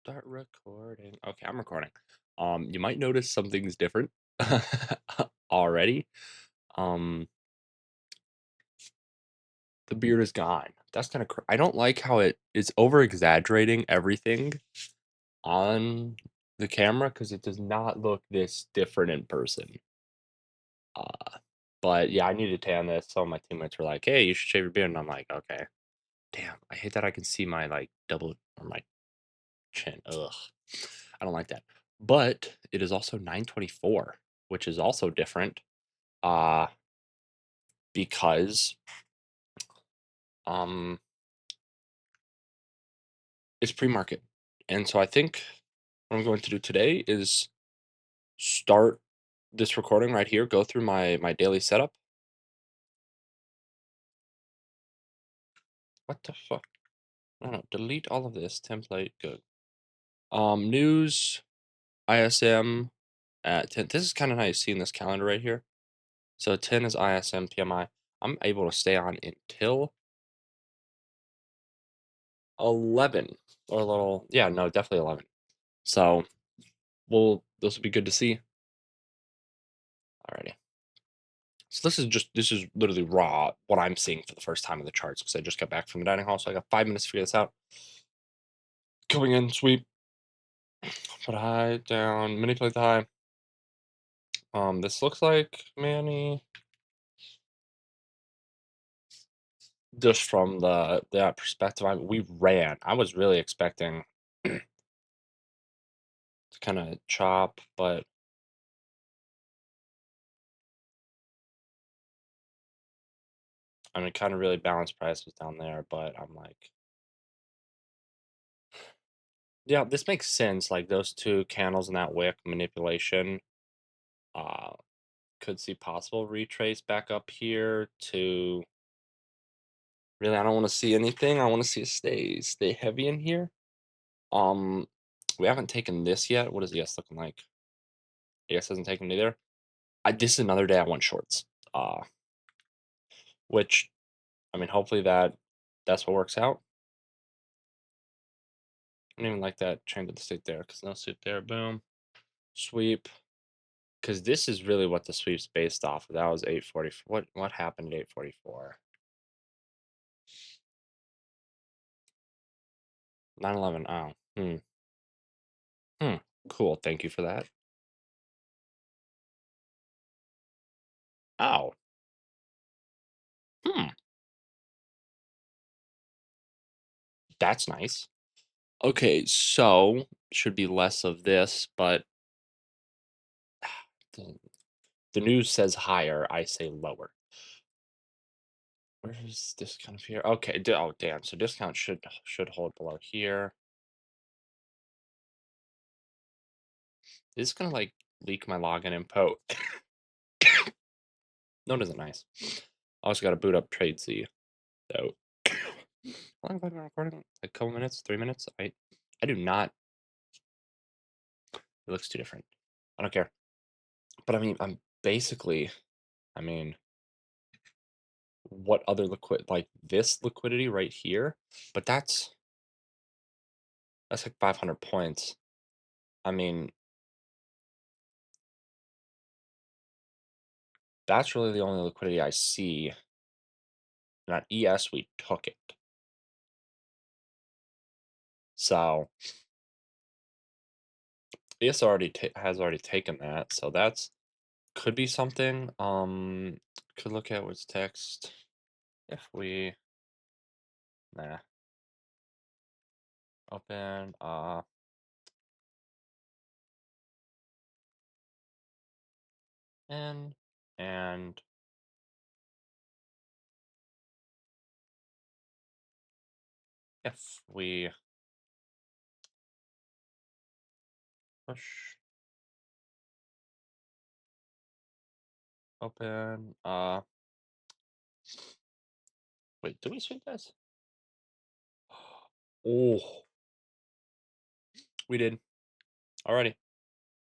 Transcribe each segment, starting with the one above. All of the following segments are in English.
Start recording. Okay, I'm recording. You might notice something's different already. Um, the beard is gone. That's kind of I don't like how it is over exaggerating everything on the camera because it does not look this different in person. Uh, but yeah, I need to tan this. Some of my teammates were like, "Hey, you should shave your beard," and I'm like, "Okay." Damn, I hate that I can see my like double or my chin. Ugh, I don't like that. But it is also 9:24, which is also different. Uh, because um it's pre-market. And so I think what I'm going to do today is start this recording right here, go through my daily setup. What the fuck? No, delete all of this. Template, good. News, ISM at 10. This is kind of nice seeing this calendar right here. So 10 is ISM PMI. I'm able to stay on until 11 or a little, yeah, no, definitely 11. So this will be good to see. Alrighty. So this is literally raw what I'm seeing for the first time in the charts because I just got back from the dining hall, so I got 5 minutes to figure this out. Going in, sweep, put a high down, manipulate the high. This looks like Manny. Just from that perspective, we ran. I was really expecting to kind of chop, but I mean, kind of really balanced prices down there. But I'm like, yeah, this makes sense. Like those two candles in that wick manipulation. Uh, could see possible retrace back up here to really. I don't want to see anything. I want to see it stay heavy in here. Um, we haven't taken this yet. What is ES looking like? ES hasn't taken either. This is another day I want shorts. Uh, which I mean, hopefully that's what works out. I don't even like that change of the state there because no suit there. Boom, sweep. Because this is really what the sweep's based off of. That was 840. What happened at 844? 911. Oh, hmm. Cool. Thank you for that. Oh, hmm. That's nice. Okay, so should be less of this, but the, the news says higher. I say lower. Where is discount here? Okay. Oh, damn. So discount should hold below here. Is this gonna like leak my login info? No, it isn't nice. I also got to boot up Tradesy. So, how long have I been recording? A couple minutes, 3 minutes. I do not. It looks too different. I don't care. But I mean, I'm basically. I mean, what other like this liquidity right here? But that's like 500 points. I mean, that's really the only liquidity I see. And at ES, we took it. So ES has already taken that. So that's could be something. Could look at what's text. If we nah open in and if we push open wait, did we sweep this? Oh, we did already.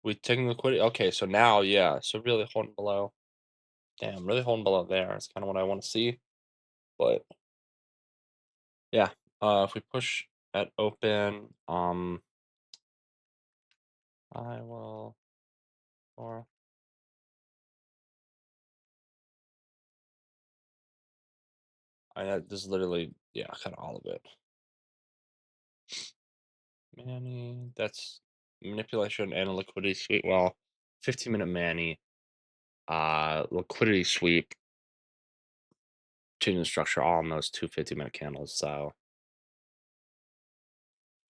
We taking liquidity. Okay, so now yeah, so really holding below. Damn, really holding below there. It's kind of what I want to see. But yeah, if we push at open, I will, or this is literally, yeah, kind of all of it. Manny, that's manipulation and a liquidity sweep. Well, 15-minute Manny, liquidity sweep, changing the structure all in those two 50-minute candles. So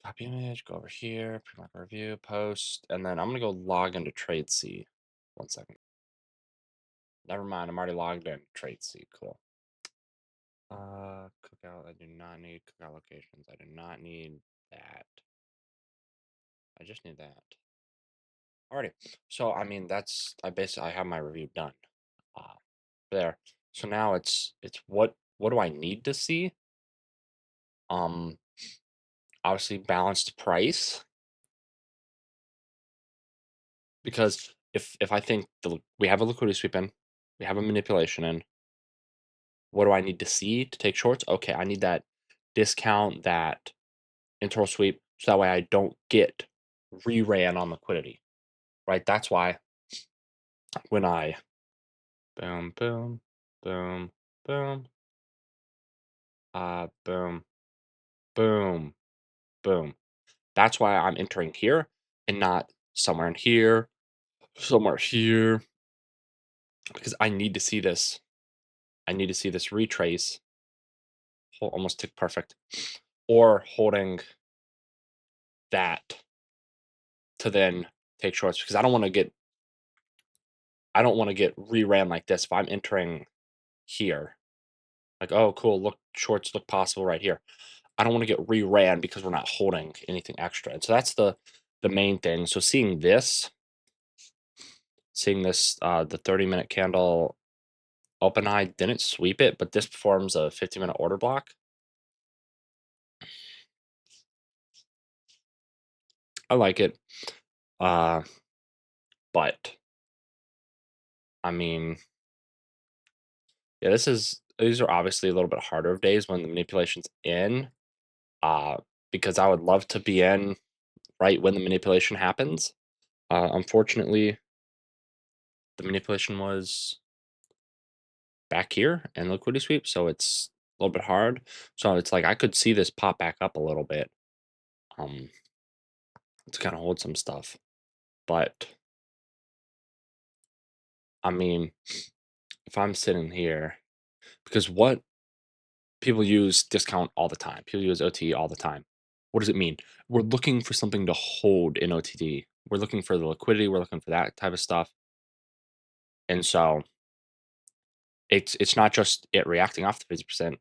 copy image, go over here, pre-market review, post, and then I'm gonna go log into Trade C. 1 second. Never mind, I'm already logged in. Trade C, cool. Cookout, I do not need cookout locations. I do not need that. I just need that. Alrighty. So I mean I have my review done. Uh there. So now it's what do I need to see? Um Obviously balanced price because if I think we have a liquidity sweep in, we have a manipulation in, what do I need to see to take shorts? Okay, I need that discount, that internal sweep, so that way I don't get re-ran on liquidity, right? That's why when I boom, boom, boom, boom, boom, boom, boom. That's why I'm entering here and not somewhere in here, somewhere here, because I need to see this. I need to see this retrace. Almost tick perfect, or holding that to then take shorts because I don't want to get reran like this if I'm entering here. Like, oh, cool, look, shorts look possible right here. I don't want to get reran because we're not holding anything extra. And so that's the main thing. So seeing this, the 30-minute candle open eye didn't sweep it, but this performs a 50-minute order block. I like it. Uh, but I mean, yeah, these are obviously a little bit harder of days when the manipulation's in. Uh, because I would love to be in right when the manipulation happens. Unfortunately, the manipulation was back here and liquidity sweep, so it's a little bit hard. So it's like I could see this pop back up a little bit, um, to kind of hold some stuff. But I mean, if I'm sitting here, because what people use discount all the time, people use OT all the time. What does it mean? We're looking for something to hold in OTD. We're looking for the liquidity. We're looking for that type of stuff. And so it's not just it reacting off the 50%.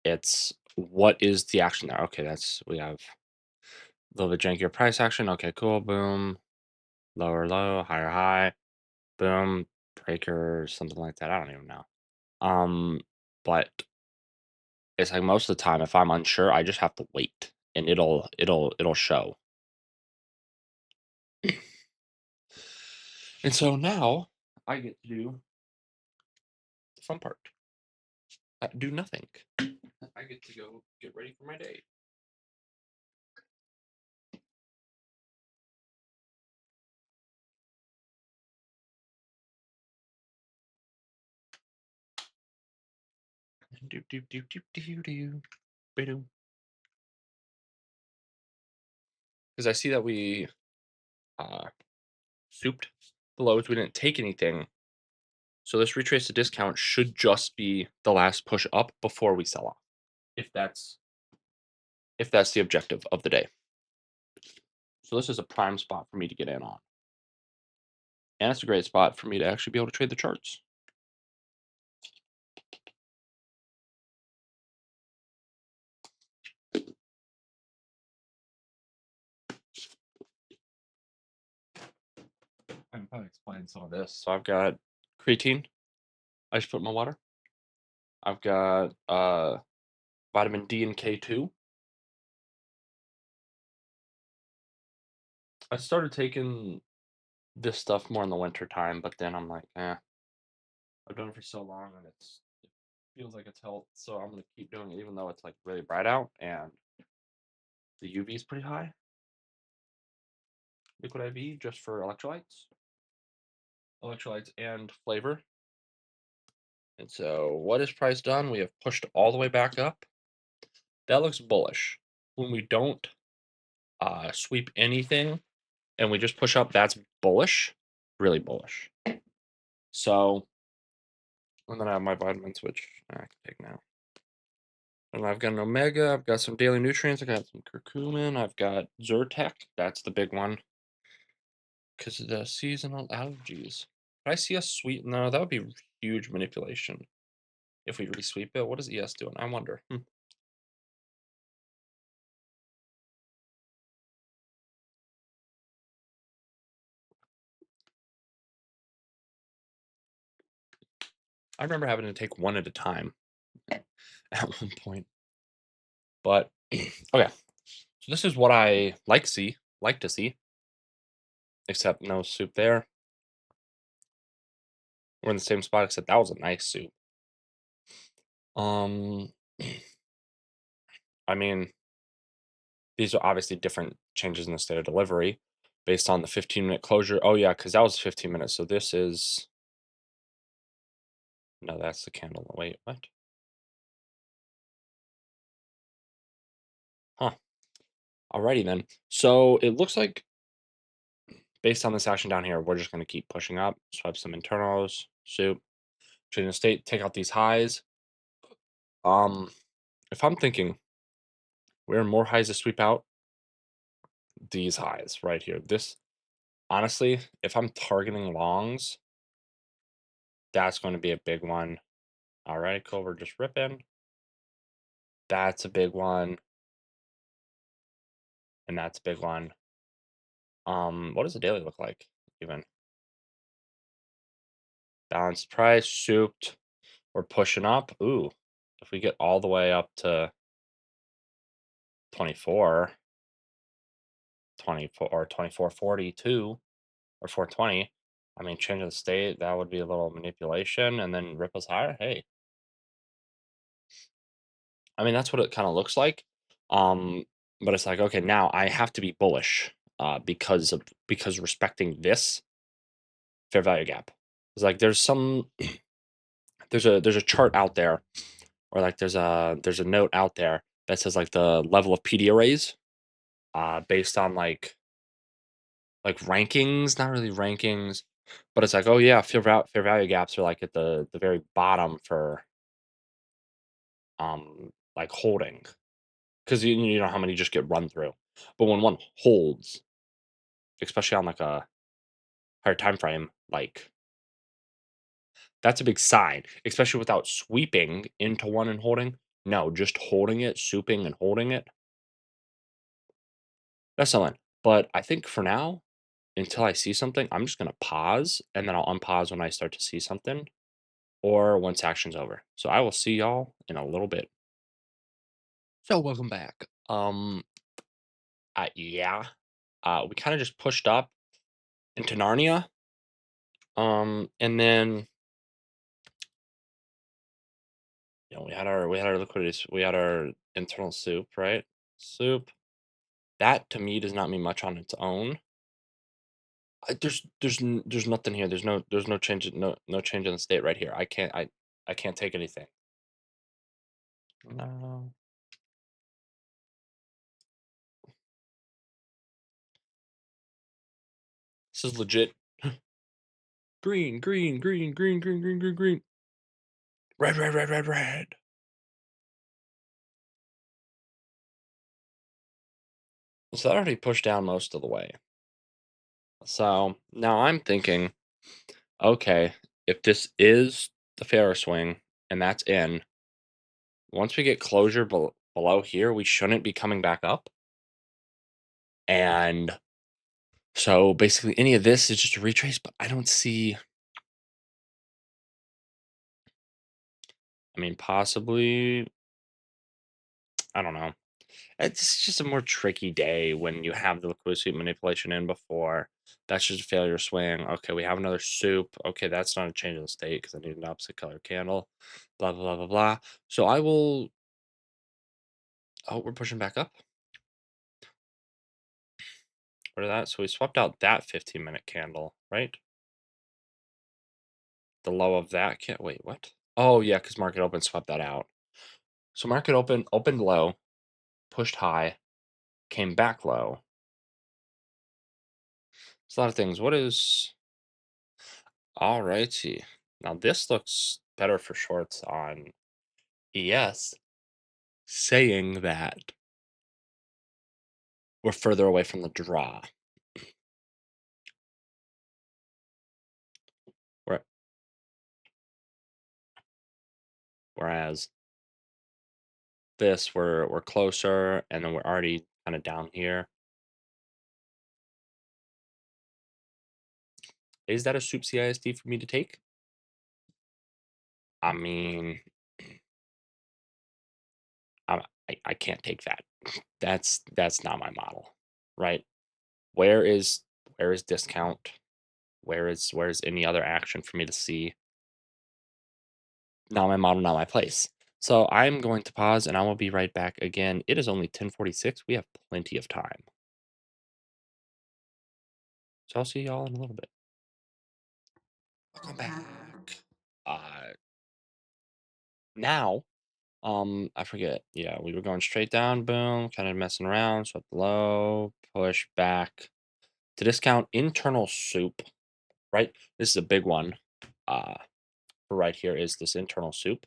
It's what is the action there? Okay, we have a little bit jankier price action. Okay, cool. Boom. Lower low, higher high. Boom. Breaker, something like that. I don't even know. But it's like most of the time, if I'm unsure, I just have to wait, and it'll show. And so now I get to do the fun part. Do nothing. I get to go get ready for my day. Do do do do do do. Because I see that we souped the lows. We didn't take anything. So this retrace to discount should just be the last push up before we sell off. If that's the objective of the day. So this is a prime spot for me to get in on. And it's a great spot for me to actually be able to trade the charts. I can probably explain some of this. So I've got creatine. I just put in my water. I've got vitamin D and K2. I started taking this stuff more in the winter time, but then I'm like, I've done it for so long and it feels like it's helped. So I'm gonna keep doing it even though it's like really bright out and the UV is pretty high. Liquid IV just for electrolytes and flavor. And so what is price done? We have pushed all the way back up. That looks bullish. When we don't sweep anything and we just push up, that's bullish, really bullish. So, and then I have my vitamins, which I can take now. And I've got an omega, I've got some daily nutrients, I got some curcumin, I've got Zyrtec, that's the big one, because of the seasonal allergies. Did I see us sweep? No, that would be huge manipulation if we resweep it. What is ES doing? I wonder. I remember having to take one at a time at one point. But okay, so this is what I like to see, except no soup there. We're in the same spot, except that was a nice soup. Um, I mean, these are obviously different changes in the state of delivery based on the 15-minute closure. Oh yeah, because that was 15 minutes. So this is no, that's the candle. Wait, what? Huh. Alrighty then. So it looks like based on this action down here, we're just going to keep pushing up, swipe some internals, soup, change the state, take out these highs. If I'm thinking we're more highs to sweep out, these highs right here. This honestly, if I'm targeting longs, that's going to be a big one. All right, cool. We're just ripping. That's a big one. And that's a big one. What does the daily look like? Even balanced price, souped. We're pushing up. Ooh, if we get all the way up to 24, 24 or 24.42 or 420, I mean, change of the state, that would be a little manipulation, and then ripples higher. Hey, I mean, that's what it kind of looks like. But it's like, okay, now I have to be bullish because respecting this fair value gap. It's like there's a chart out there, or like there's a note out there that says like the level of PD arrays, based on like rankings, not really rankings, but it's like, oh yeah, fair value gaps are like at the very bottom for like holding, because you know how many just get run through, but when one holds, especially on like a higher time frame, like that's a big sign, especially without sweeping into one and holding. No, just holding it, souping and holding it. That's something. But I think for now, until I see something, I'm just gonna pause and then I'll unpause when I start to see something or once action's over. So I will see y'all in a little bit. So welcome back. Yeah. We kind of just pushed up into Narnia. And then we had our liquidity, we had our internal soup, right? Soup. That to me does not mean much on its own. There's nothing here. There's no change no change in the state right here. I can't take anything. No. This is legit. Green, green, green, green, green, green, green, green. Red, red, red, red, red. So that already pushed down most of the way. So now I'm thinking, okay, if this is the Ferris swing and that's in, once we get closure below here, we shouldn't be coming back up. And so basically any of this is just a retrace, but I don't see, I mean, possibly, I don't know. It's just a more tricky day when you have the liquidity manipulation in before. That's just a failure swing. Okay, we have another soup. Okay, that's not a change in the state because I need an opposite color candle. Blah, blah, blah, blah, blah. So I will. Oh, we're pushing back up. rid of that. So we swapped out that 15-minute candle, right? The low of that can wait, what? Oh yeah, because market open swept that out. So market open opened low, pushed high, came back low. It's a lot of things. What is all righty. Now this looks better for shorts on ES, saying that we're further away from the draw. Where- Whereas this we're closer and then we're already kind of down here. Is that a soup CISD for me to take? I mean, I can't take that. That's not my model, right? Where is where is discount? Where's any other action for me to see? Not my model, not my place. So I'm going to pause and I will be right back again. It is only 10:46. We have plenty of time. So I'll see y'all in a little bit. Welcome back. Uh Now, I forget. Yeah, we were going straight down, boom, kind of messing around, swept low, push back to discount internal soup, right? This is a big one. Uh for right here is this internal soup.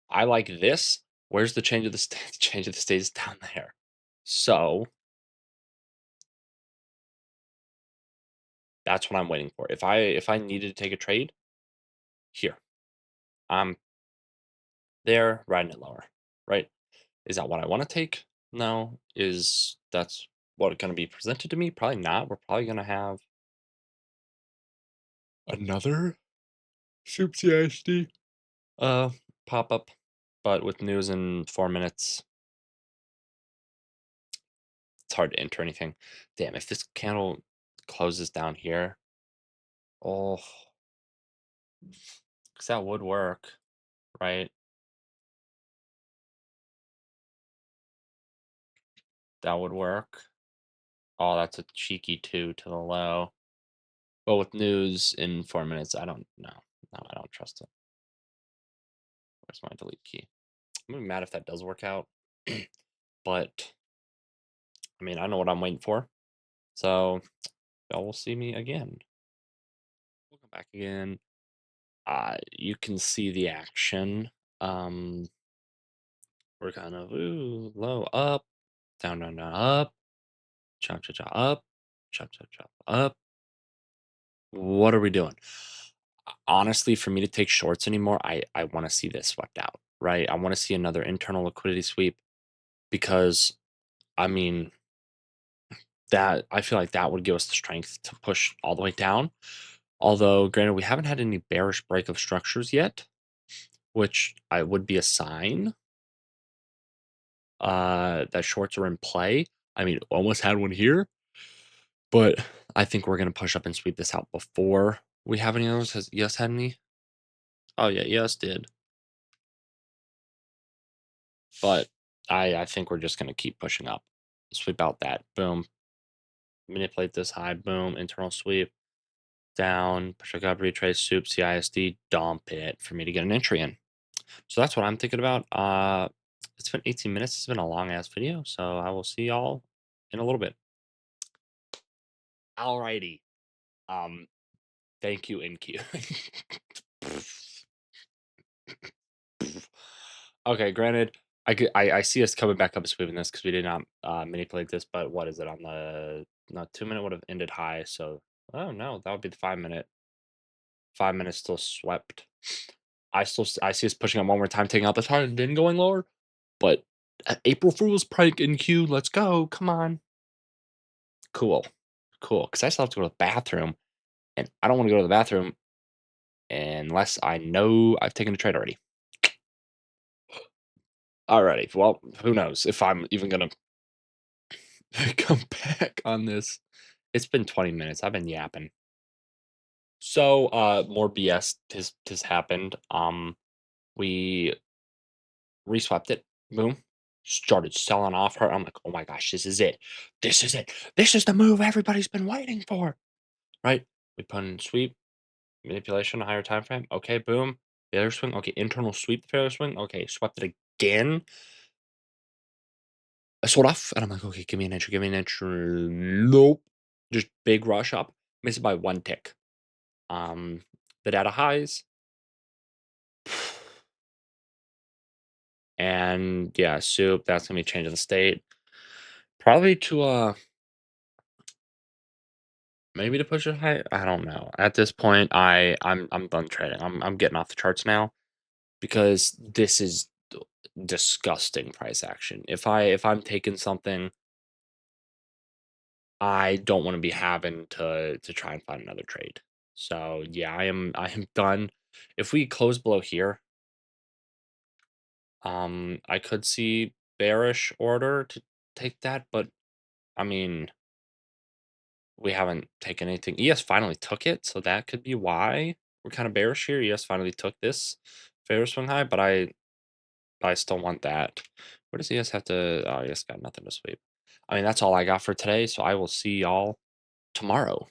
I like this. Where's the change of the change of the state is down there. So that's what I'm waiting for. If I needed to take a trade, here. I'm there, riding it lower. Right? Is that what I want to take? No. Is that's what gonna be presented to me? Probably not. We're probably gonna have another Soup CISD uh pop up. But with news in 4 minutes, it's hard to enter anything. Damn, if this candle closes down here, oh, 'cause that would work, right? That would work. Oh, that's a cheeky two to the low. But with news in 4 minutes, I don't know. No, I don't trust it. Where's my delete key? I'm gonna be mad if that does work out. But I mean, I know what I'm waiting for. So y'all will see me again. We'll come back again. You can see the action. Um, we're kind of low up, down, down, down, up, chop, chop, chop, up, chop, chop, chop, up. What are we doing? Honestly, for me to take shorts anymore, I want to see this swept out, right? I want to see another internal liquidity sweep because I mean that I feel like that would give us the strength to push all the way down. Although, granted, we haven't had any bearish break of structures yet, which I would be a sign that shorts are in play. I mean, almost had one here, but I think we're gonna push up and sweep this out before we have any others. Has ES had any? Oh yeah, ES did. But I think we're just gonna keep pushing up. Sweep out that boom. Manipulate this high boom, internal sweep, down, push up, retrace, soup, CISD, dump it for me to get an entry in. So that's what I'm thinking about. It's been 18 minutes. It's been a long ass video, so I will see y'all in a little bit. Alrighty. Um, thank you, NQ. Okay, granted, I see us coming back up and sweeping this because we did not manipulate this, but what is it on the no 2 minute would have ended high, so oh no, that would be the 5 minute. 5 minutes still swept. I see us pushing up one more time, taking out the target, then going lower. But April Fool's prank in queue. Let's go. Come on. Cool. Cool. Because I still have to go to the bathroom. And I don't want to go to the bathroom unless I know I've taken a trade already. Alrighty. Well, who knows if I'm even going to come back on this. It's been 20 minutes. I've been yapping. So, more BS has happened. We reswept it. Boom. started selling off her. I'm like, oh my gosh, this is it. This is it. This is the move everybody's been waiting for. Right? We put in sweep, manipulation, higher time frame. Okay, boom. Failure swing. Okay, internal sweep, failure swing. Okay, swept it again. I sold off, and I'm like, okay, give me an entry, give me an entry. Nope. Just big rush up. Miss it by one tick. The data highs. And yeah, soup, that's gonna be changing the state. Probably to maybe to push it high. I don't know. At this point, I'm done trading. I'm getting off the charts now because this is disgusting price action. If I'm taking something, I don't want to be having to try and find another trade. So yeah, I am done. If we close below here, I could see bearish order to take that, but I mean, we haven't taken anything. ES finally took it, so that could be why we're kind of bearish here. ES finally took this fair swing high, but I still want that. What does ES have to? Oh, ES got nothing to sweep. I mean, that's all I got for today. So I will see y'all tomorrow.